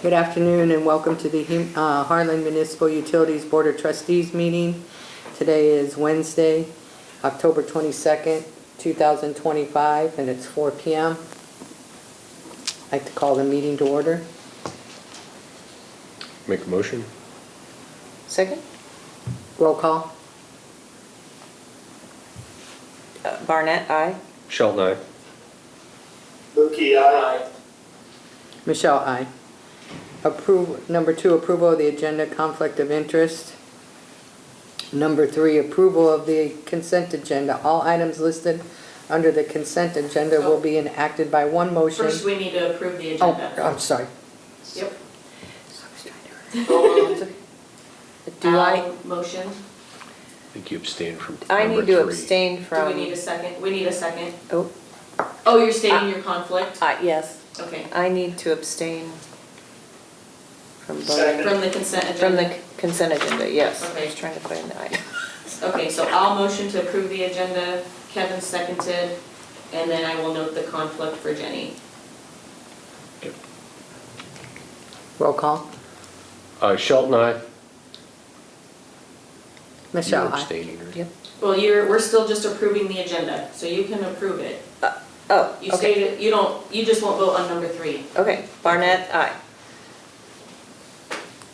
Good afternoon and welcome to the Harlan Municipal Utilities Board of Trustees meeting. Today is Wednesday, October 22nd, 2025, and it's 4 p.m. I'd like to call the meeting to order. Make a motion. Second? Roll call. Barnett, aye. Shelton, aye. Lukey, aye. Michelle, aye. Number 2, approval of the agenda, conflict of interest. Number 3, approval of the consent agenda. All items listed under the consent agenda will be enacted by one motion. First, we need to approve the Oh, agenda. I'm sorry. Yep. Do I Motion. I think you abstained from I number need to 3. abstain Do from... we need a second? We need a second. Oh, Oh, you're stating your conflict? yes. Okay. I need to abstain from Second. voting. From the consent agenda? From the consent agenda, yes. I Okay. was trying to find the item. Okay, so I'll motion to approve the agenda, Kevin seconded, and then I will note the conflict for Jenny. Roll call. Shelton, aye. Michelle, You're aye. abstaining, right? Yep. Well, we're still just approving the agenda, so you can approve it. Oh, You okay. stated, you just won't vote on number 3. Okay, Barnett, aye.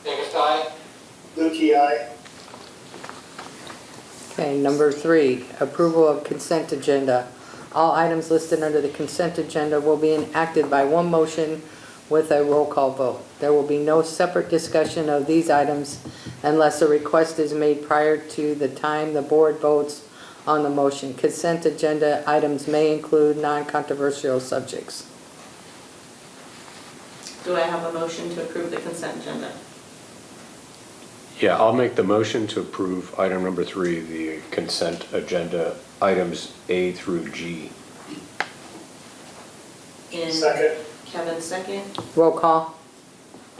Davis, aye. Lukey, aye. Okay, number 3, approval of consent agenda. All items listed under the consent agenda will be enacted by one motion with a roll call vote. There will be no separate discussion of these items unless a request is made prior to the time the board votes on the motion. Consent agenda items may include non-controversial subjects. Do I have a motion to approve the consent agenda? Yeah, I'll make the motion to approve item number 3, the consent agenda, items A through G. And Second. Kevin second. Roll call.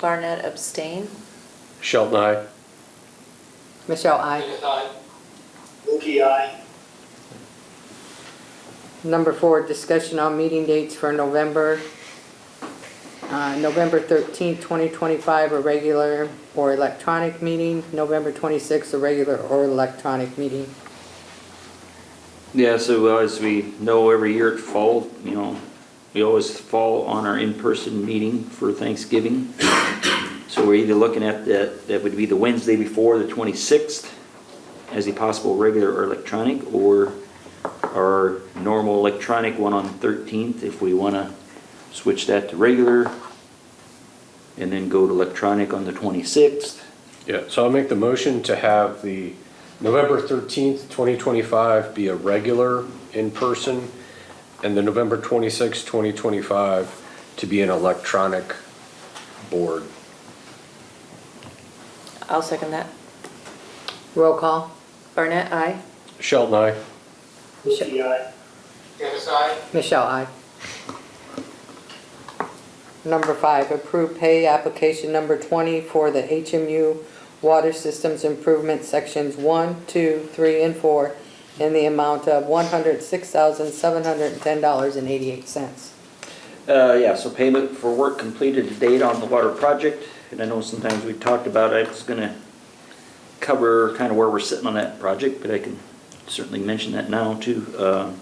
Barnett, abstain. Shelton, aye. Michelle, aye. Davis, aye. Lukey, aye. Number 4, discussion on meeting dates for November 13th, 2025, a regular or electronic meeting. November 26th, a regular or electronic meeting. Yeah, so as we know, every year at fall, we always fall on our in-person meeting for Thanksgiving. So we're either looking at that would be the Wednesday before the 26th as a possible regular or electronic, or our normal electronic one on 13th if we want to switch that to regular and then go to electronic on the 26th. Yeah, so I'll make the motion to have the November 13th, 2025 be a regular in-person, and the November 26th, 2025 to be an electronic board. I'll second that. Roll call. Barnett, aye. Shelton, aye. Lukey, aye. Davis, aye. Michelle, aye. Number 5, approve pay application number 20 for the HMU Water Systems Improvement Sections 1, 2, 3, and 4 in the amount of $106,710.88. Yeah, so payment for work completed to date on the water project, and I know sometimes we've talked about it, it's gonna cover kind of where we're sitting on that project, but I can certainly mention that now too.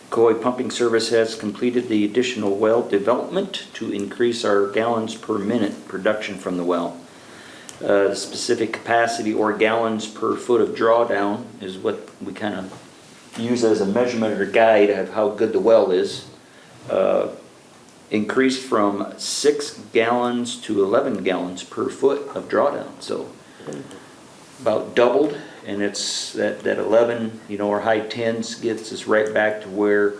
Coy Pumping Service has completed the additional well development to increase our gallons per minute production from the well. The specific capacity or gallons per foot of drawdown is what we kind of use as a measurement or guide of how good the well is. Increased from 6 gallons to 11 gallons per foot of drawdown, so about doubled. And it's that 11, our high 10s gets us right back to where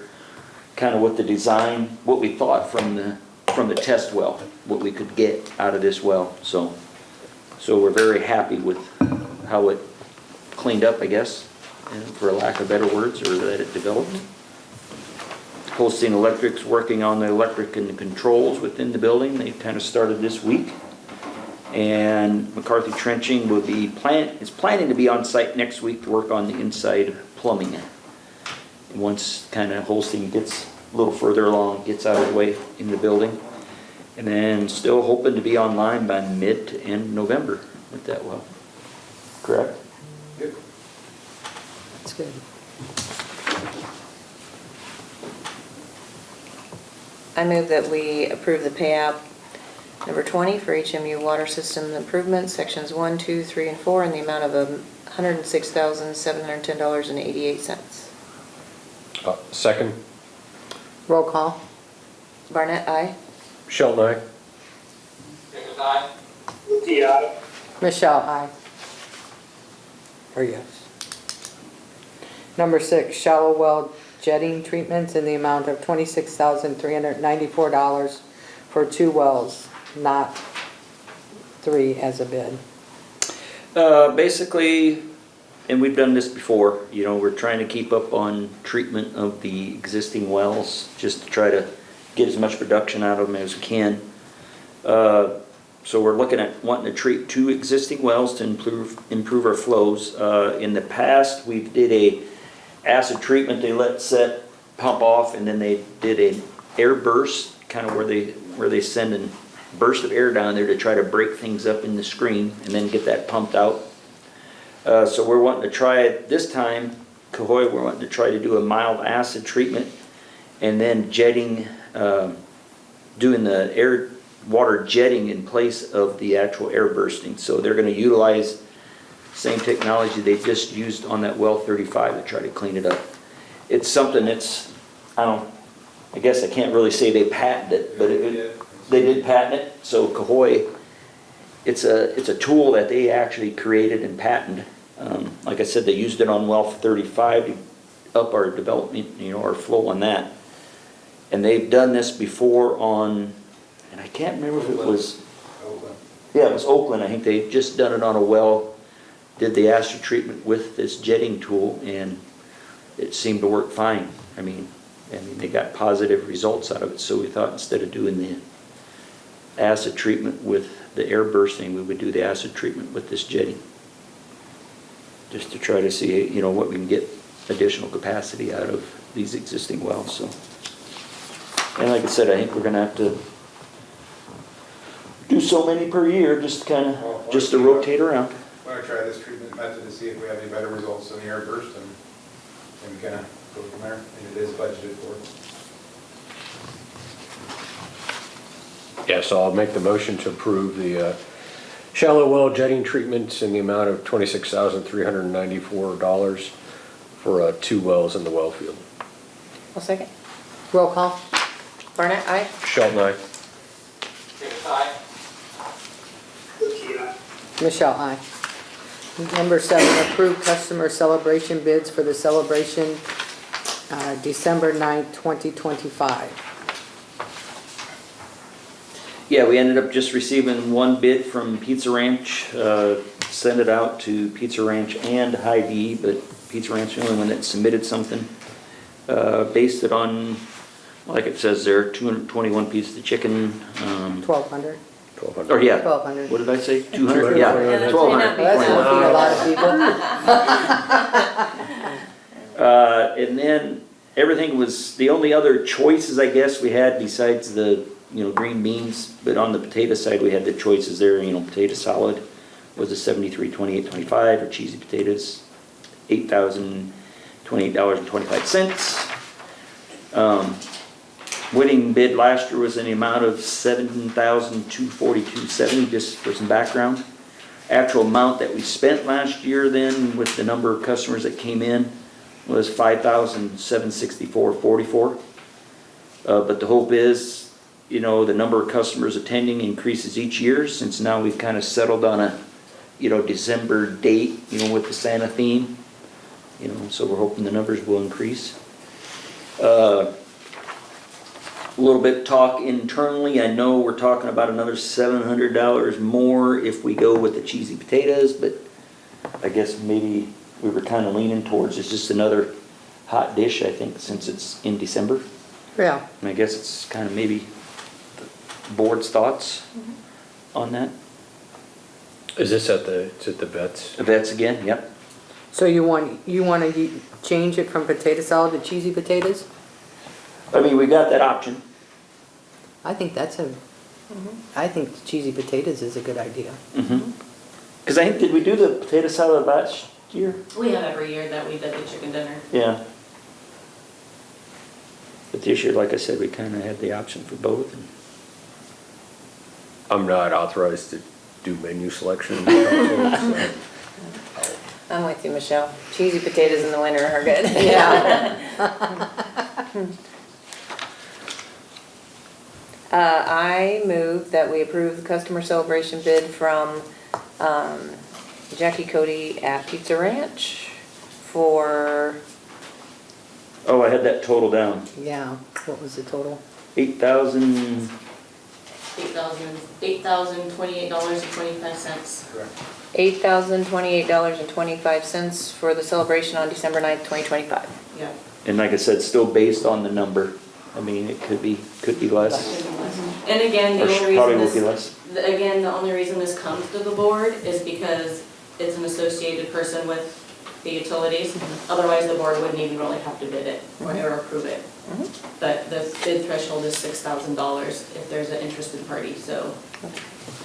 kind of what the design, what we thought from the test well, what we could get out of this well. So we're very happy with how it cleaned up, I guess, for lack of better words, or that it developed. Holstein Electric's working on the electric and the controls within the building. They kind of started this week. And McCarthy Trenching is planning to be on site next week to work on the inside plumbing. Once kind of Holstein gets a little further along, gets out of the way in the building. And then still hoping to be online by mid to end November with that well. Correct? That's good. I move that we approve the payout number 20 for HMU Water System Improvements, sections 1, 2, 3, and 4, in the amount of $106,710.88. Second, Roll call. Barnett, aye. Shelton, aye. Davis, aye. Lukey, aye. Michelle, aye. Or yes. Number 6, shallow well jetting treatments in the amount of $26,394 for 2 wells, not 3 as a bid. Basically, and we've done this before, you know, we're trying to keep up on treatment of the existing wells, just to try to get as much production out of them as we can. So we're looking at wanting to treat 2 existing wells to improve our flows. In the past, we did a acid treatment, they let set, pump off, and then they did an air burst, kind of where they send a burst of air down there to try to break things up in the screen and then get that pumped out. So we're wanting to try it this time, Cahoy, we're wanting to try to do a mild acid treatment and then jetting, doing the air water jetting in place of the actual air bursting. So they're going to utilize same technology they just used on that well 35 to try to clean it up. It's something that's, I guess I can't really say they patented it, but they did patent it. So Cahoy, it's a tool that they actually created and patented. Like I said, they used it on well 35 to up our development, you know, our flow on that. And they've done this before on, and I can't remember if it was, yeah, it was Oakland. I think they've just done it on a well, did the acid treatment with this jetting tool, and it seemed to work fine. I mean, they got positive results out of it, so we thought instead of doing the acid treatment with the air bursting, we would do the acid treatment with this jetting. Just to try to see, you know, what we can get additional capacity out of these existing wells, so. And like I said, I think we're gonna have to do so many per year, just kind of, just to rotate around. Want to try this treatment method to see if we have any better results than the air burst, and we kind of go from there, and it is budgeted for. Yeah, so I'll make the motion to approve the shallow well jetting treatments in the amount of $26,394 for 2 wells in the well field. I'll second. Roll call. Barnett, aye. Shelton, aye. Davis, aye. Lukey, aye. Michelle, aye. Number 7, approve customer celebration bids for the celebration December 9th, 2025. Yeah, we ended up just receiving 1 bid from Pizza Ranch, sent it out to Pizza Ranch and Hy-Vee, but Pizza Ranch is the only one that submitted something. Based it on, like it says there, 221 pieces of chicken. 1,200. 1,200. Or yeah, 1,200. what did I say? 200? Yeah, Yeah, that's 1,200. Well, that's gonna feed a lot of people. And then everything was, the only other choices I guess we had besides the, you know, green beans, but on the potato side we had the choices there, you know, potato salad was a $73.28.25, or cheesy potatoes, $8,028.25. Winning bid last year was in the amount of $7,242.70, just for some background. Actual amount that we spent last year then, with the number of customers that came in, was $5,764.44. But the hope is, you know, the number of customers attending increases each year, since now we've kind of settled on a, you know, December date, you know, with the Santa theme. You know, so we're hoping the numbers will increase. A little bit talk internally. I know we're talking about another $700 more if we go with the cheesy potatoes, but I guess maybe we were kind of leaning towards it's just another hot dish, I think, since it's in December. Yeah. And I guess it's kind of maybe the board's thoughts on that. Is this at the vets? The vets again, yep. So you want to change it from potato salad to cheesy potatoes? I mean, we got that option. I think that's a I think cheesy potatoes is a good idea. Because I think, did we do the potato salad last year? We have every year that we did the chicken dinner. Yeah. But this year, like I said, we kind of had the option for both. I'm not authorized to do menu selection. So I'm with you, Michelle. Cheesy potatoes in the winter are good. Yeah. I move that we approve the customer celebration bid from Jackie Cody at Pizza Ranch for, Oh, I had that total down. Yeah, what was the total? 8,000, $8,028.25. Correct. $8,028.25 for the celebration on December 9th, 2025. Yeah. and like I said, still based on the number. I mean, it could be less. And again, Or the only probably reason will be this, less. again, the only reason this comes to the board is because it's an associated person with the utilities. Otherwise, the board wouldn't even really have to bid it or approve it. But the bid threshold is $6,000 if there's an interested party, so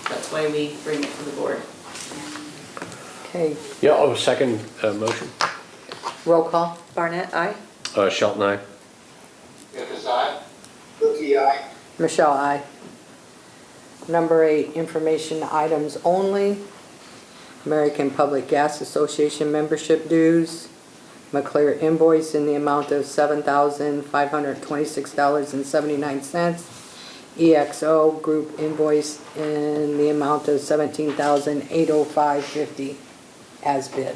that's why we bring it to the board. Okay, Yeah, I'll second motion. roll call. Barnett, aye? Shelton, aye. Jacobs, aye. Milky, aye. Michelle, aye. Number 8, information items only. American Public Gas Association membership dues. McClure invoice in the amount of $7,526.79. EXO group invoice in the amount of $17,805.50 as bid.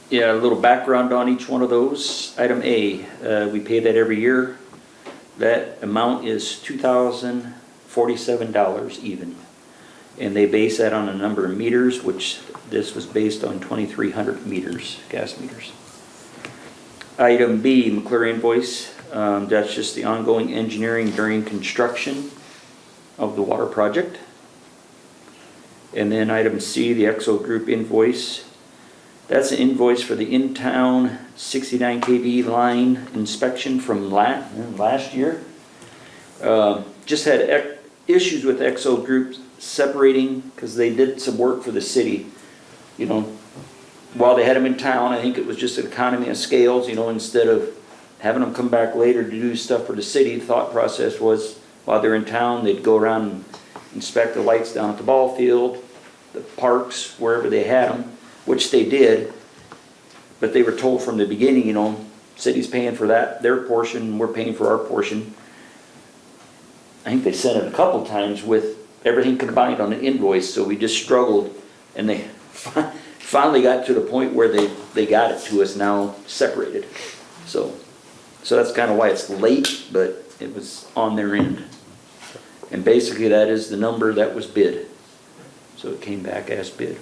Yeah, a little background on each one of those. Item A, we pay that every year. That amount is $2,047 even. And they base that on a number of meters, which this was based on 2,300 meters, gas meters. Item B, McClure invoice, that's just the ongoing engineering during construction of the water project. And then item C, the EXO Group invoice. That's an invoice for the in-town 69 kV line inspection from last year. Just had issues with EXO Group separating because they did some work for the city. You know, while they had them in town, I think it was just an economy of scales, you know, instead of having them come back later to do stuff for the city, the thought process was while they're in town, they'd go around and inspect the lights down at the ball field, the parks, wherever they had them, which they did. But they were told from the beginning, you know, city's paying for that, their portion, we're paying for our portion. I think they sent it a couple times with everything combined on an invoice, so we just struggled, and they finally got to the point where they got it to us now separated. So that's kind of why it's late, but it was on their end. And basically that is the number that was bid. So it came back as bid.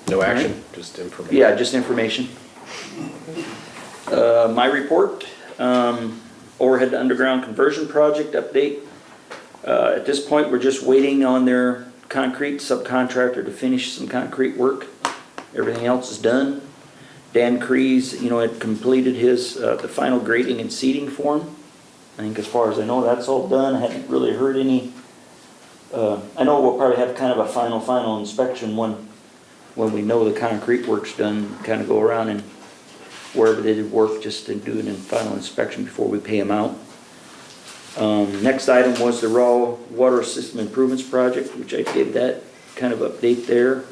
No action, just information. Yeah, just information. My report, overhead to underground conversion project update. At this point, we're just waiting on their concrete subcontractor to finish some concrete work. Everything else is done. Dan Crees, you know, had completed his, the final grading and seeding form. I think as far as I know, that's all done. I haven't really heard any, I know we'll probably have kind of a final inspection when we know the concrete work's done, kind of go around and wherever they did work, just to do it in final inspection before we pay them out. Next item was the raw water system improvements project, which I gave that kind of update there.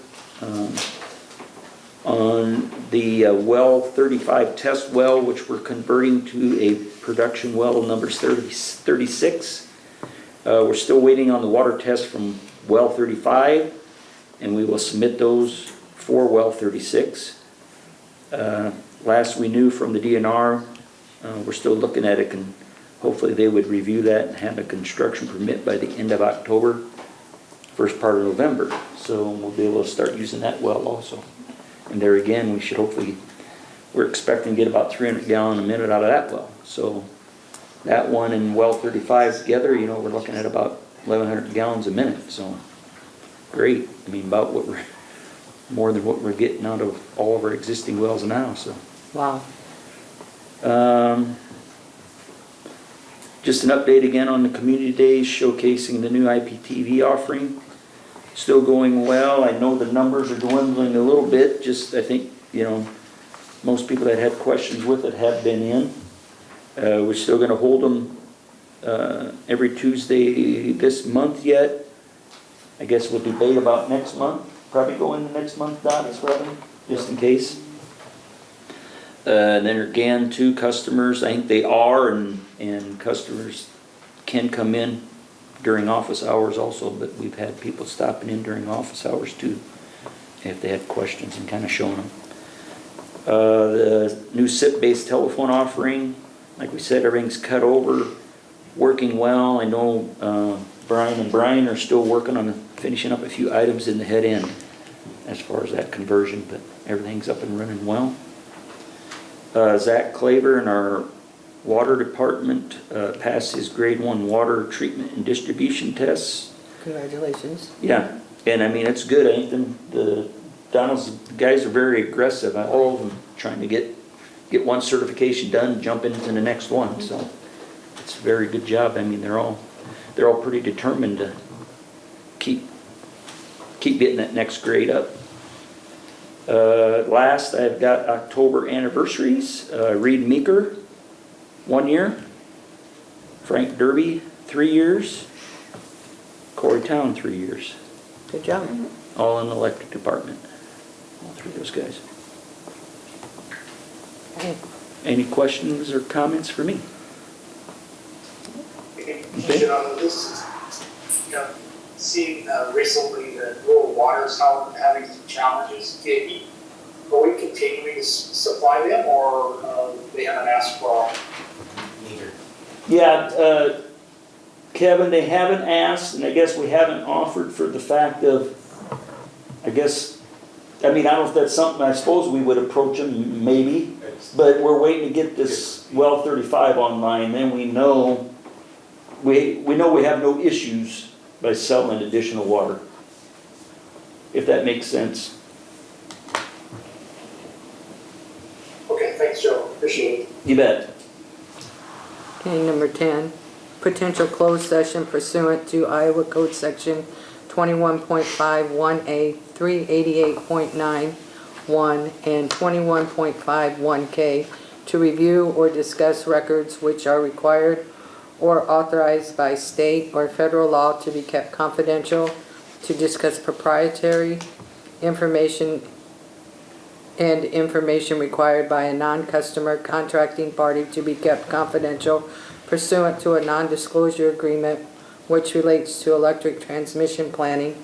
On the well 35 test well, which we're converting to a production well number 36. We're still waiting on the water test from well 35, and we will submit those for well 36. Last we knew from the DNR, we're still looking at it, and hopefully they would review that and have a construction permit by the end of October, first part of November. So we'll be able to start using that well also. And there again, we should hopefully, we're expecting to get about 300 gallons a minute out of that well. So that one and well 35 together, you know, we're looking at about 1,100 gallons a minute. So great. I mean, about what we're, more than what we're getting out of all of our existing wells now. So. Wow. Just an update again on the community days showcasing the new IPTV offering. Still going well. I know the numbers are dwindling a little bit, just I think, most people that had questions with it have been in. We're still gonna hold them every Tuesday this month yet. I guess we'll debate about next month, probably go into next month, Dot, as well, just in case. And then again, to customers, I think they are, and customers can come in during office hours also, but we've had people stopping in during office hours too, if they had questions and kind of showing them. The new SIP-based telephone offering, like we said, everything's cut over, working well. I know Brian and Brian are still working on finishing up a few items in the head end as far as that conversion, but everything's up and running well. Zach Claver in our water department passed his grade 1 water treatment and distribution tests. Congratulations. Yeah, and I mean, it's good. I think the Donald's guys are very aggressive. All of them trying to get one certification done, jump into the next one. So it's a very good job. I mean, they're all pretty determined to keep getting that next grade up. Last, I've got October anniversaries. Reed Meeker, 1 year. Frank Derby, 3 years. Corey Town, 3 years. Good job. All in the electric department. All three of those guys. Okay. Any questions or comments for me? Question on this, seeing recently the rural waters having some challenges. Are we continuing to supply them, or they haven't asked for neither? Yeah, Kevin, they haven't asked, and I guess we haven't offered for the fact of, I don't know if that's something, I suppose we would approach them, maybe, but we're waiting to get this well 35 online, then we know we have no issues by selling additional water, if that makes sense. Okay, thanks, Joe. Appreciate it. You bet. Okay, number 10, potential closed session pursuant to Iowa Code Section 21.51A, 388.91, and 21.51K to review or discuss records which are required or authorized by state or federal law to be kept confidential, to discuss proprietary information and information required by a non-customer contracting party to be kept confidential pursuant to a non-disclosure agreement which relates to electric transmission planning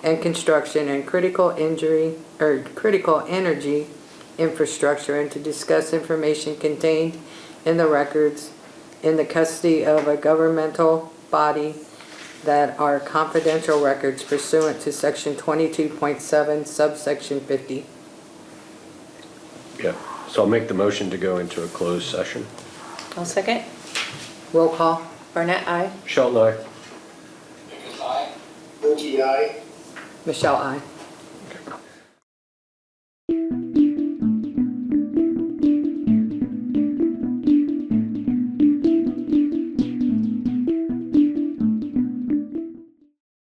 and construction and critical energy infrastructure, and to discuss information contained in the records in the custody of a governmental body that are confidential records pursuant to Section 22.7, subsection 50. Yeah, so I'll make the motion to go into a closed session. I'll second. Roll call. Barnett, aye. Shelton, aye. Nichols, aye. Wilkie, aye. Michelle, aye.